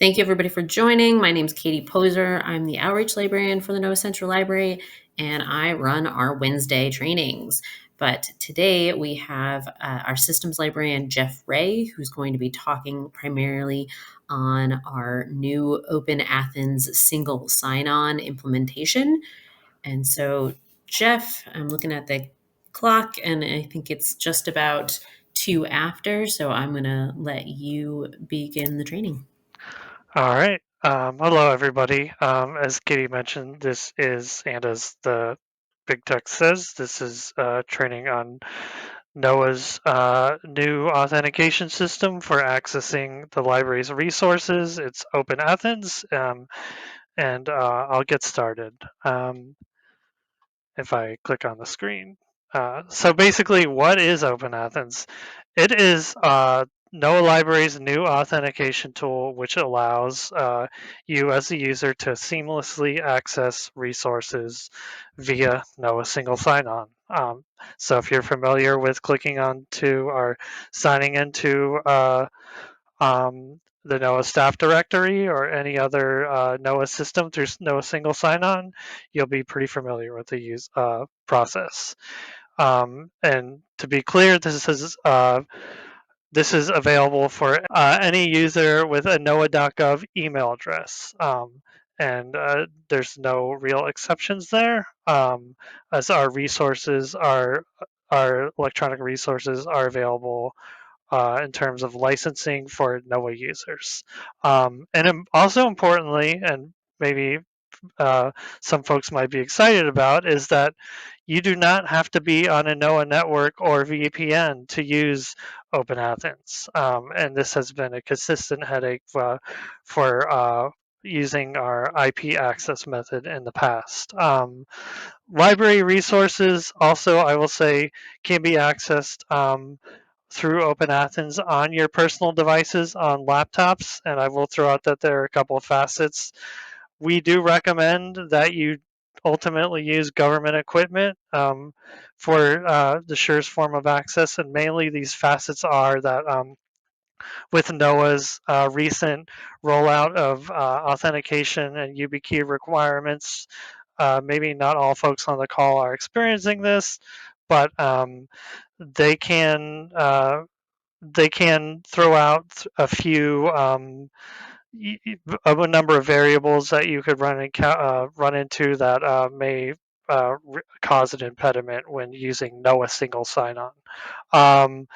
Thank you, everybody, for joining. My name is Katie Poser. I'm the outreach librarian for the NOAA Central Library, and I run our Wednesday trainings. But today we have our systems librarian, Jeff Ray, who's going to be talking primarily on our new OpenAthens single sign-on implementation. And so, Jeff, I'm looking at the clock, and I think it's just about 2 after, so I'm going to let you begin the training. All right. Hello, everybody. As Katie mentioned, this is, and as the big text says, this is training on NOAA's new authentication system for accessing the library's resources. It's OpenAthens, and I'll get started if I click on the screen. So basically, what is OpenAthens? It is NOAA Library's new authentication tool, which allows you as a user to seamlessly access resources via NOAA single sign-on. So if you're familiar with clicking on to or signing into the NOAA staff directory or any other NOAA system through NOAA single sign-on, you'll be pretty familiar with the use process. And to be clear, this is available for any user with a NOAA.gov email address. And there's no real exceptions there, as our electronic resources are available in terms of licensing for NOAA users. And also importantly, and maybe some folks might be excited about, is that you do not have to be on a NOAA network or VPN to use OpenAthens. And this has been a consistent headache for using our IP access method in the past. Library resources also, I will say, can be accessed through OpenAthens on your personal devices on laptops. And I will throw out that there are a couple of facets. We do recommend that you ultimately use government equipment for the surest form of access. And mainly these facets are that with NOAA's recent rollout of authentication and YubiKey requirements, maybe not all folks on the call are experiencing this, but they can uh, they can throw out a few a number of variables that you could run into that may cause an impediment when using NOAA single sign-on.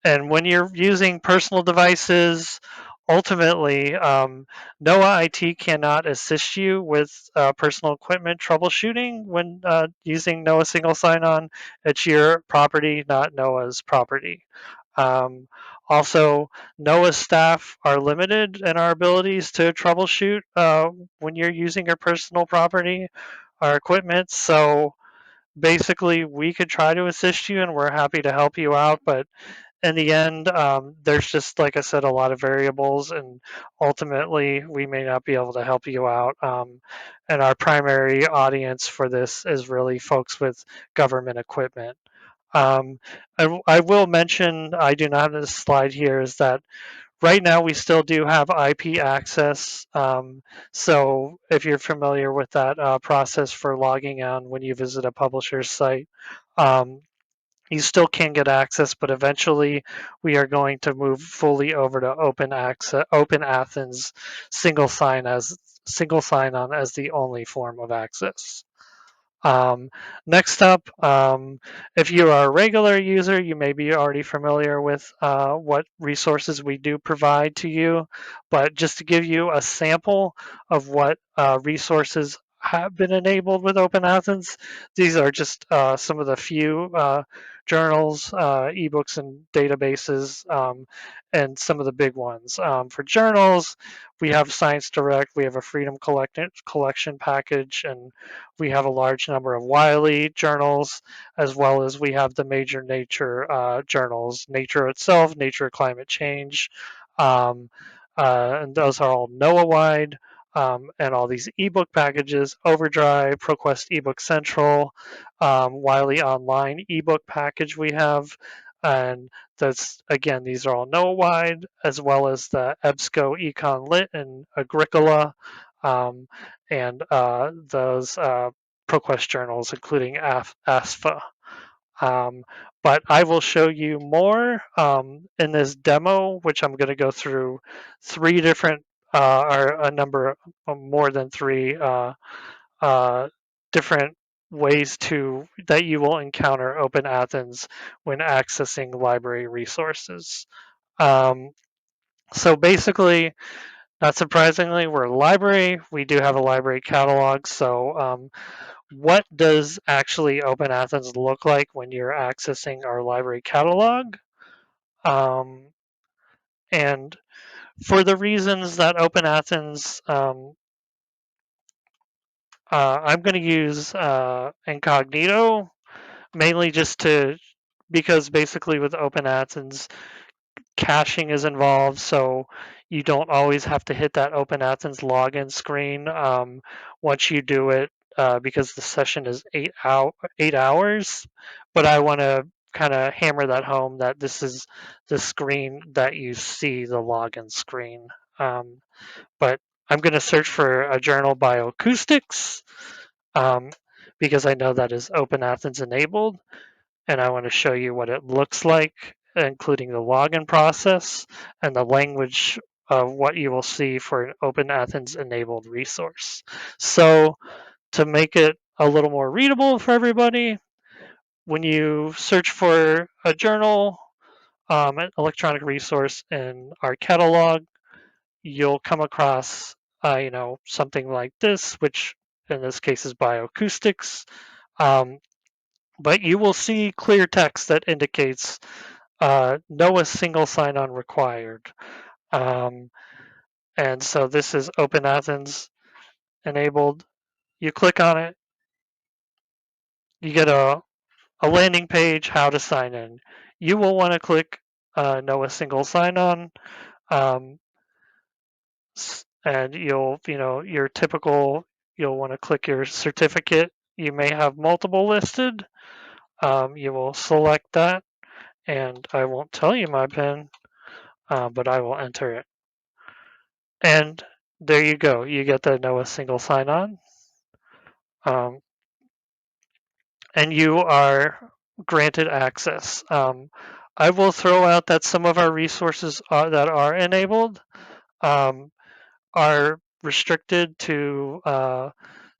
And when you're using personal devices, ultimately, NOAA IT cannot assist you with personal equipment troubleshooting when using NOAA single sign-on. It's your property, not NOAA's property. Um, Also, NOAA staff are limited in our abilities to troubleshoot when you're using your personal property or equipment. So basically, we could try to assist you and we're happy to help you out. But in the end, there's just, like I said, a lot of variables, and ultimately, we may not be able to help you out. And our primary audience for this is really folks with government equipment. I will mention, I do not have this slide here, is that right now we still do have IP access. So if you're familiar with that process for logging on when you visit a publisher's site, um, you still can get access, but eventually we are going to move fully over to Open Athens single sign on as the only form of access. Um, Next up, if you are a regular user, you may be already familiar with what resources we do provide to you. But just to give you a sample of what resources have been enabled with Open Athens, these are just some of the few journals, ebooks, and databases, and some of the big ones. For journals, we have Science Direct, we have a Freedom Collection package, and we have a large number of Wiley journals, as well as we have the major nature journals, Nature itself, Nature Climate Change, um, and those are all NOAA wide. And all these ebook packages, Overdrive, ProQuest eBook Central, Wiley Online ebook package we have. And that's, again, these are all NOAA wide, as well as the EBSCO Econ Lit and Agricola, um, and those ProQuest journals, including ASFA. Um, but I will show you more in this demo, which I'm going to go through three different, or a number, more than three uh, different ways to that you will encounter OpenAthens when accessing library resources. Um, so basically, not surprisingly, we're a library. We do have a library catalog. So what does actually OpenAthens look like when you're accessing our library catalog? Um, and for the reasons that OpenAthens, I'm going to use incognito mainly just to, because basically with OpenAthens, caching is involved, so you don't always have to hit that OpenAthens login screen once you do it, because the session is 8 hours. But I want to kind of hammer that home that this is the screen that you see, the login screen. Um, but I'm going to search for a journal bioacoustics, um, because I know that is OpenAthens enabled, and I want to show you what it looks like, including the login process and the language of what you will see for an OpenAthens enabled resource. So to make it a little more readable for everybody, when you search for a journal, an electronic resource in our catalog, you'll come across, something like this, which in this case is bioacoustics. Um, but you will see clear text that indicates NOAA single sign-on required. Um, and so this is OpenAthens enabled. You click on it, you get a landing page, how to sign in. You will want to click NOAA single sign-on, um, and your typical, you'll want to click your certificate. You may have multiple listed. You will select that, and I won't tell you my PIN, but I will enter it. And there you go. You get the NOAA single sign-on, um, and you are granted access. I will throw out that some of our resources that are enabled um, are restricted to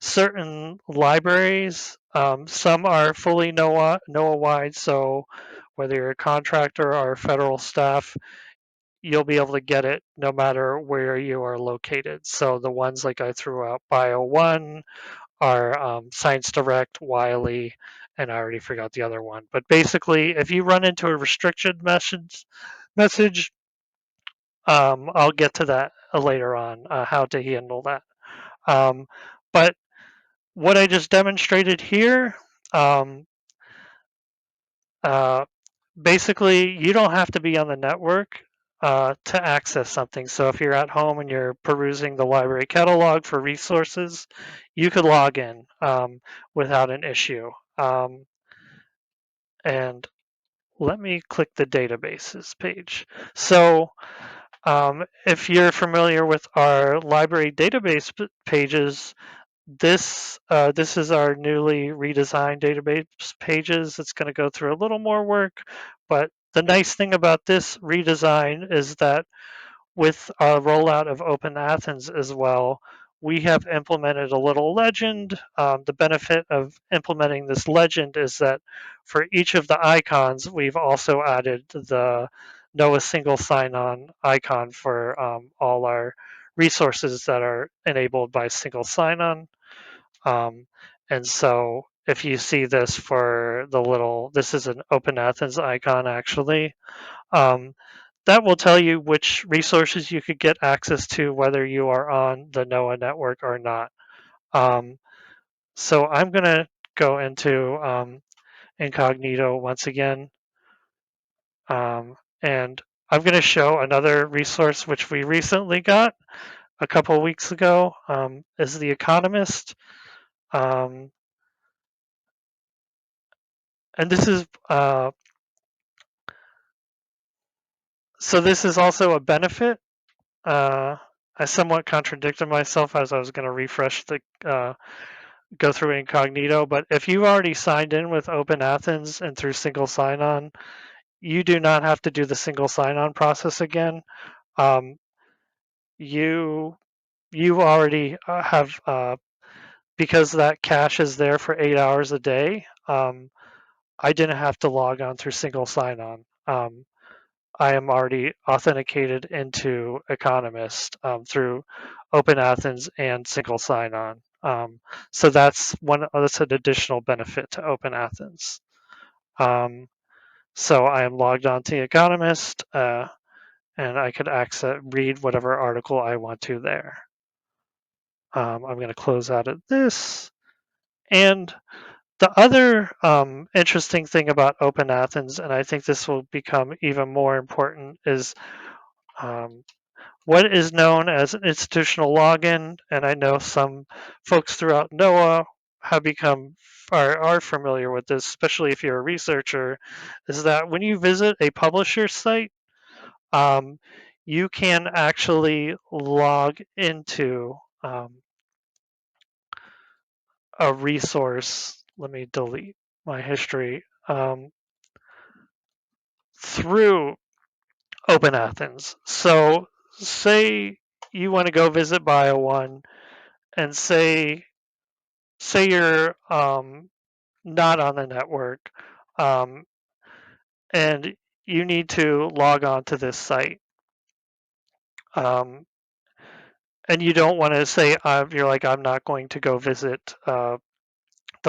certain libraries. Some are fully NOAA wide, so whether you're a contractor or federal staff, you'll be able to get it no matter where you are located. So the ones like I threw out, Bio One, are Science Direct, Wiley, and I already forgot the other one. But basically, if you run into a restriction message, I'll get to that later on, how to handle that. Um, but what I just demonstrated here, um, uh, basically, you don't have to be on the network to access something. So if you're at home and you're perusing the library catalog for resources, you could log in without an issue. And let me click the databases page. So if you're familiar with our library database pages, this is our newly redesigned database pages. It's going to go through a little more work, but the nice thing about this redesign is that with our rollout of OpenAthens as well, we have implemented a little legend. The benefit of implementing this legend is that for each of the icons, we've also added the NOAA single sign-on icon for all our resources that are enabled by single sign-on. Um, and so if you see this for this is an OpenAthens icon actually. Um, that will tell you which resources you could get access to, whether you are on the NOAA network or not. Um, so I'm going to go into incognito once again, and I'm going to show another resource which we recently got a couple of weeks ago, is The Economist. Um, and this is So this is also a benefit. Uh, I somewhat contradicted myself as I was going to refresh the go through incognito, but if you've already signed in with OpenAthens and through single sign-on, you do not have to do the single sign-on process again. Um, you you already have because that cache is there for 8 hours a day. I didn't have to log on through single sign-on. I am already authenticated into Economist through OpenAthens and single sign-on. So that's an additional benefit to OpenAthens. Um, so I am logged on to Economist, and I could read whatever article I want to there. I'm going to close out of this. And the other interesting thing about OpenAthens, and I think this will become even more important, is um, what is known as an institutional login. And I know some folks throughout NOAA have become are familiar with this, especially if you're a researcher, is that when you visit a publisher site, um, you can actually log into a resource. Let me delete my history through OpenAthens. So, say you want to go visit Bio1, and say you're not on the network, um, and you need to log on to this site, um, and you don't want to say you're like I'm not going to go visit the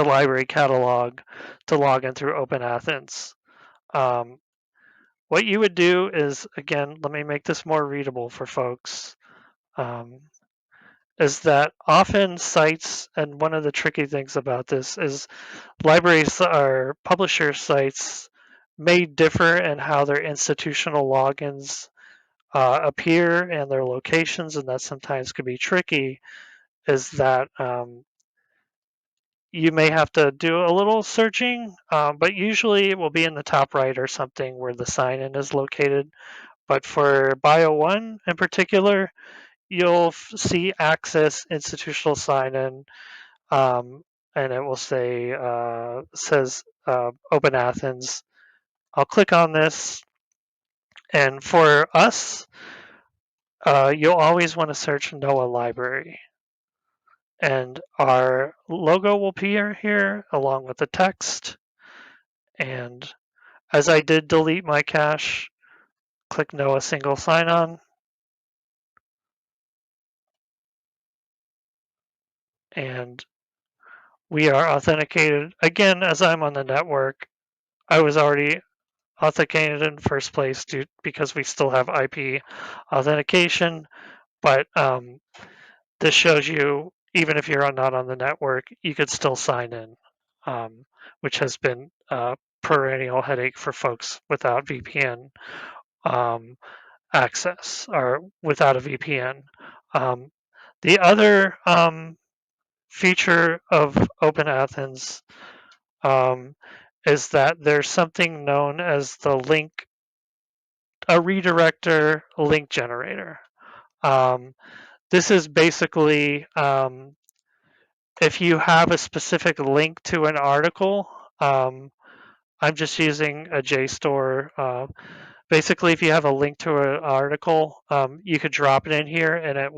library catalog to log in through OpenAthens. Um, what you would do is, again, let me make this more readable for folks. Um, is that often sites, and one of the tricky things about this is libraries or publisher sites may differ in how their institutional logins appear and their locations, and that sometimes can be tricky. Is that you may have to do a little searching, but usually it will be in the top right or something where the sign in is located. But for Bio 1 in particular, you'll see access institutional sign in, and it will say says Open Athens. I'll click on this, and for us, you'll always want to search NOAA Library, and our logo will appear here along with the text. And as I did delete my cache, click NOAA single sign-on, and we are authenticated again. As I'm on the network, I was already authenticated in first place because we still have IP authentication. But this shows you, even if you're not on the network, you could still sign in, which has been a perennial headache for folks without VPN access or without a VPN. Um, the other feature of OpenAthens um, is that there's something known as the a redirector link generator. Um, this is basically if you have a specific link to an article. I'm just using a JSTOR. Basically, if you have a link to an article, you could drop it in here, and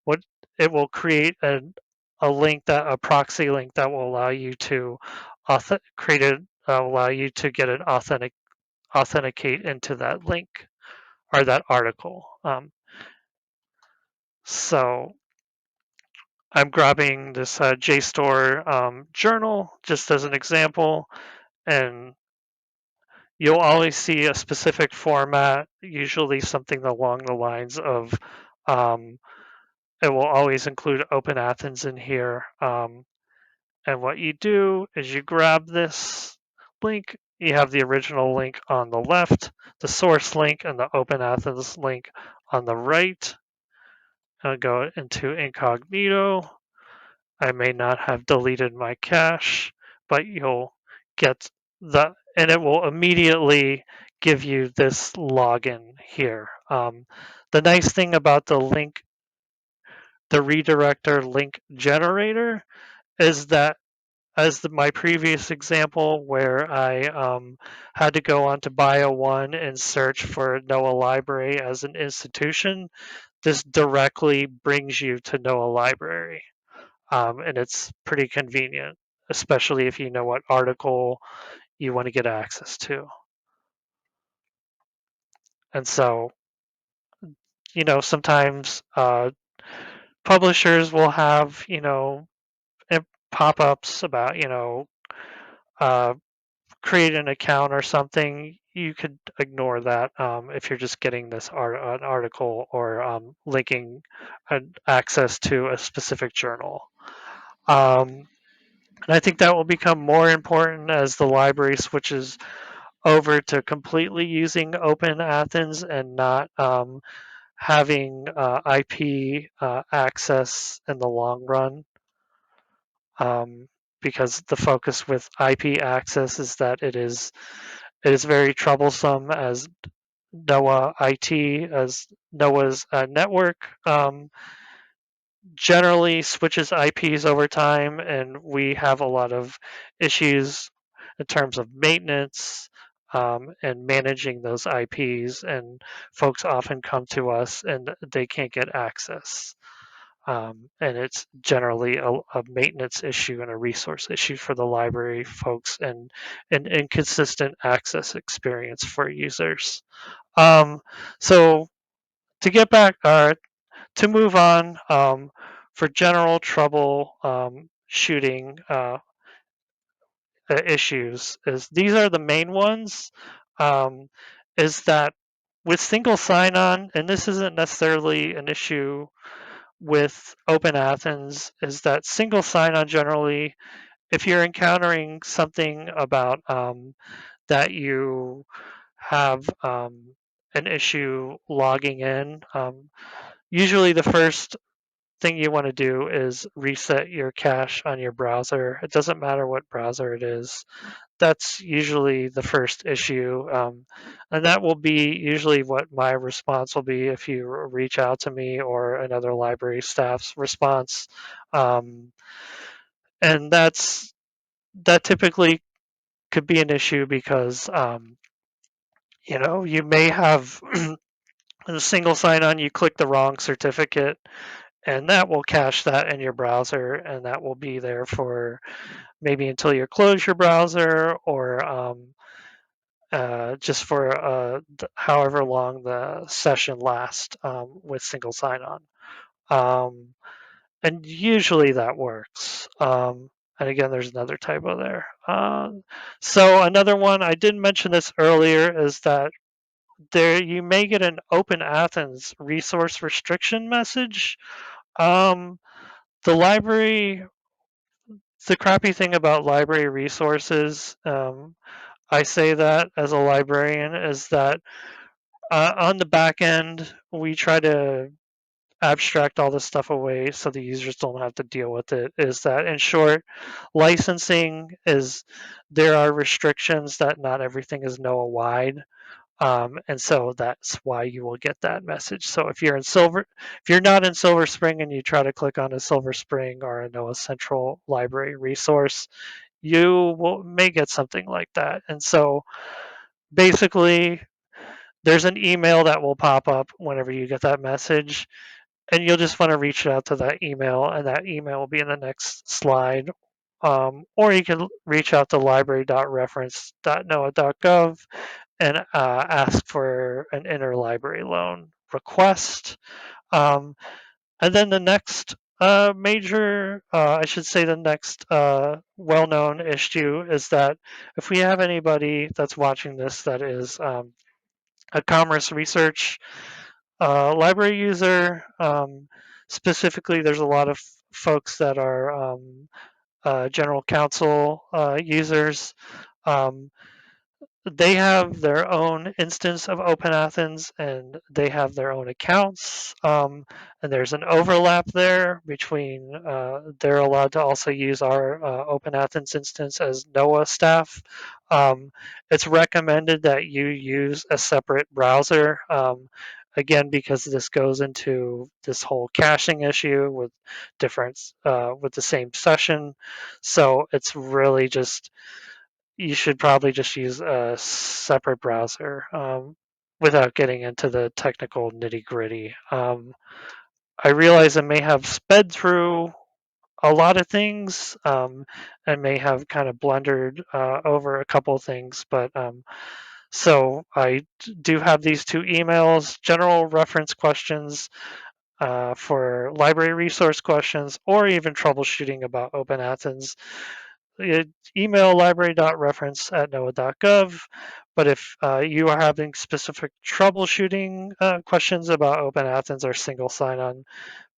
what it will create a link a proxy link that will allow you to create it, allow you to get an authenticate into that link or that article. So I'm grabbing this JSTOR journal just as an example, and you'll always see a specific format, usually something along the lines of um, it will always include Open Athens in here. And what you do is you grab this link, you have the original link on the left, the source link, and the Open Athens link on the right. I'll go into incognito. I may not have deleted my cache, but you'll get and it will immediately give you this login here. The nice thing about the redirector link generator is that my previous example where I had to go onto Bio One and search for NOAA Library as an institution, this directly brings you to NOAA Library, and it's pretty convenient, especially if you know what article you want to get access to. And so, sometimes publishers will have, pop-ups about, uh, create an account or something. You could ignore that if you're just getting an article or linking access to a specific journal. Um, and I think that will become more important as the library switches over to completely using OpenAthens and not having IP access in the long run, um, because the focus with IP access is that it is very troublesome as NOAA IT, as NOAA's network generally switches IPs over time, and we have a lot of issues in terms of maintenance and managing those IPs. And folks often come to us and they can't get access. And it's generally a maintenance issue and a resource issue for the library folks, and an inconsistent access experience for users. Um, so to get back, to move on, for general trouble shooting issues, is these are the main ones. Um, is that with single sign-on, and this isn't necessarily an issue with OpenAthens, is that single sign-on generally, if you're encountering something about that you have an issue logging in, usually the first thing you want to do is reset your cache on your browser. It doesn't matter what browser it is. That's usually the first issue. And that will be usually what my response will be if you reach out to me or another library staff's response. Um, and that typically could be an issue because you may have a single sign-on, you click the wrong certificate, and that will cache that in your browser, and that will be there for maybe until you close your browser, or just for however long the session lasts with single sign-on. Um, and usually that works. And again, there's another typo there. So another one, I didn't mention this earlier, is that there you may get an Open Athens resource restriction message. Um, the library, the crappy thing about library resources, I say that as a librarian, is that on the back end, we try to abstract all this stuff away so the users don't have to deal with it. Is that, in short, licensing is, there are restrictions that not everything is NOAA wide. And so that's why you will get that message. So if you're not in Silver Spring and you try to click on a Silver Spring or a NOAA Central Library resource, may get something like that. And so basically, there's an email that will pop up whenever you get that message, and you'll just want to reach out to that email, and that email will be in the next slide. Or you can reach out to library.reference.noaa.gov and ask for an interlibrary loan request. Um, and then the next I should say, the next well-known issue is that if we have anybody that's watching this that is a commerce research library user, specifically, there's a lot of folks that are general counsel users. Um, they have their own instance of OpenAthens and they have their own accounts. And there's an overlap there between they're allowed to also use our OpenAthens instance as NOAA staff. It's recommended that you use a separate browser. Again, because this goes into this whole caching issue with different with the same session, so it's really just you should probably just use a separate browser without getting into the technical nitty gritty. I realize it may have sped through a lot of things and may have kind of blundered over a couple of things, but so I do have these two emails, general reference questions for library resource questions or even troubleshooting about OpenAthens. Email library.reference@noaa.gov. But if you are having specific troubleshooting questions about OpenAthens or single sign-on,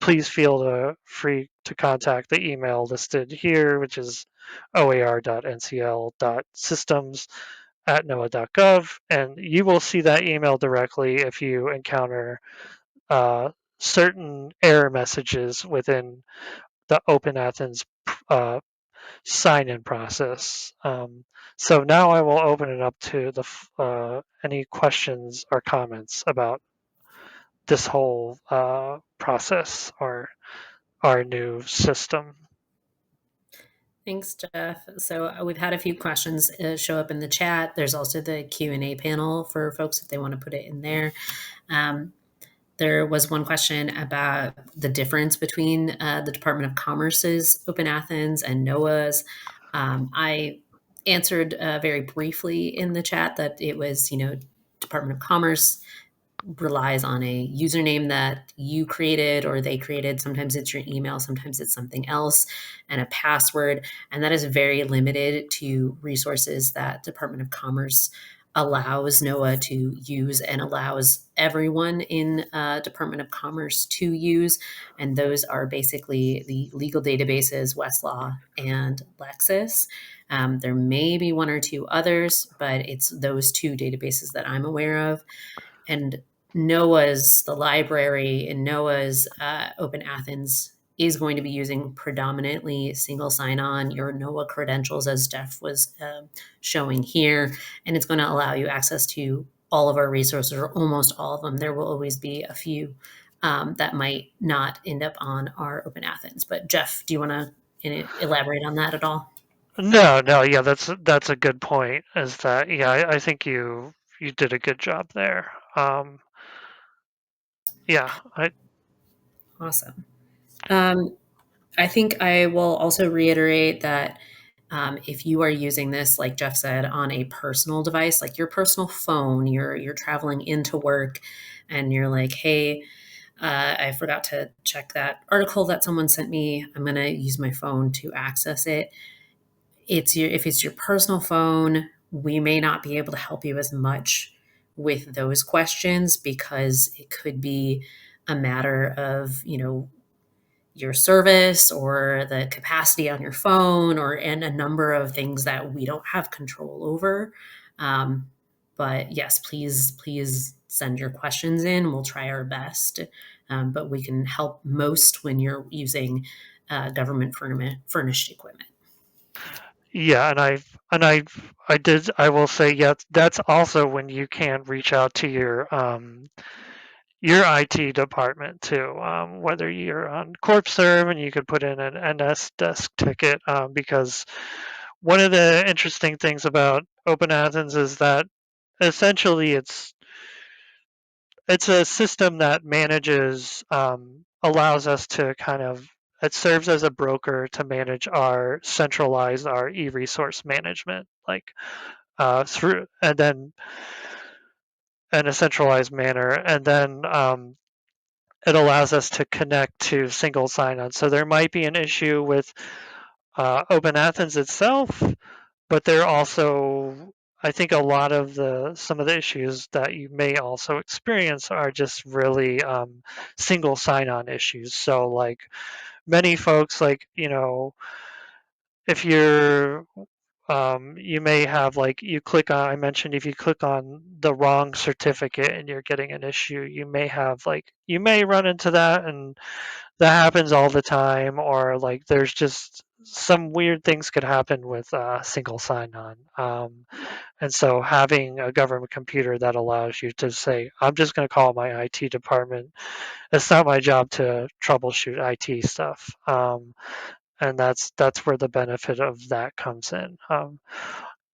please feel free to contact the email listed here, which is oar.ncl.systems@noaa.gov, and you will see that email directly if you encounter uh, certain error messages within the OpenAthens uh, sign-in process. So now I will open it up to the any questions or comments about this whole process or our new system. Thanks, Jeff. So we've had a few questions show up in the chat. There's also the Q&A panel for folks if they want to put it in there. Um, there was one question about the difference between the Department of Commerce's Open Athens and NOAA's. I answered very briefly in the chat that it was, Department of Commerce relies on a username that you created or they created. Sometimes it's your email, sometimes it's something else, and a password. And that is very limited to resources that Department of Commerce allows NOAA to use and allows everyone in Department of Commerce to use. And those are basically the legal databases, Westlaw and Lexis. There may be one or two others, but it's those two databases that I'm aware of. And NOAA's, the library in NOAA's Open Athens is going to be using predominantly single sign-on, your NOAA credentials, as Jeff was showing here, and it's going to allow you access to all of our resources, or almost all of them. There will always be a few that might not end up on our Open Athens. But Jeff, do you want to elaborate on that at all? No, no, yeah, that's a good point. Is that yeah? I think you did a good job there. Yeah, Awesome. Um, I think I will also reiterate that if you are using this, like Jeff said, on a personal device, like your personal phone, you're traveling into work, and you're like, "Hey, I forgot to check that article that someone sent me. I'm going to use my phone to access it." If it's your personal phone, we may not be able to help you as much with those questions because it could be a matter of your service or the capacity on your phone and a number of things that we don't have control over. Um, but yes, please send your questions in. We'll try our best. But we can help most when you're using government furnished equipment. yeah, I will say yeah. That's also when you can reach out to your IT department too. Whether you're on CorpServe and you could put in an NS desk ticket, because one of the interesting things about Open Athens is that essentially it's a system that manages allows us to kind of it serves as a broker to manage our centralize our e-resource management like through and then in a centralized manner and then it allows us to connect to single sign-on. So there might be an issue with Open Athens itself, but there also, I think, a lot of the some of the issues that you may also experience are just really single sign-on issues. So like many folks, like if you're You may have like you click on. I mentioned if you click on the wrong certificate and you're getting an issue, you may have like you may run into that, and that happens all the time. Or like there's just some weird things could happen with single sign-on. And so having a government computer that allows you to say, I'm just going to call my IT department. It's not my job to troubleshoot IT stuff. And that's where the benefit of that comes in.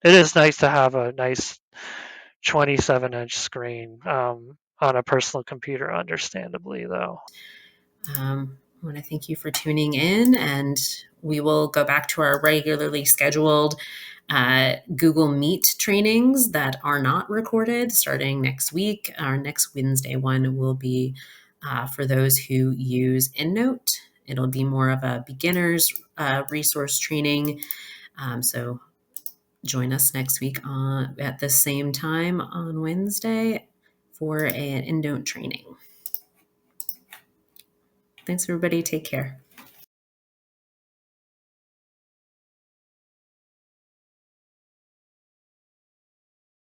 It is nice to have a nice 27-inch screen on a personal computer, understandably, though. I want to thank you for tuning in, and we will go back to our regularly scheduled Google Meet trainings that are not recorded starting next week. Our next Wednesday one will be for those who use EndNote. It'll be more of a beginner's resource training. So join us next week at the same time on Wednesday for an EndNote training. Thanks, everybody. Take care.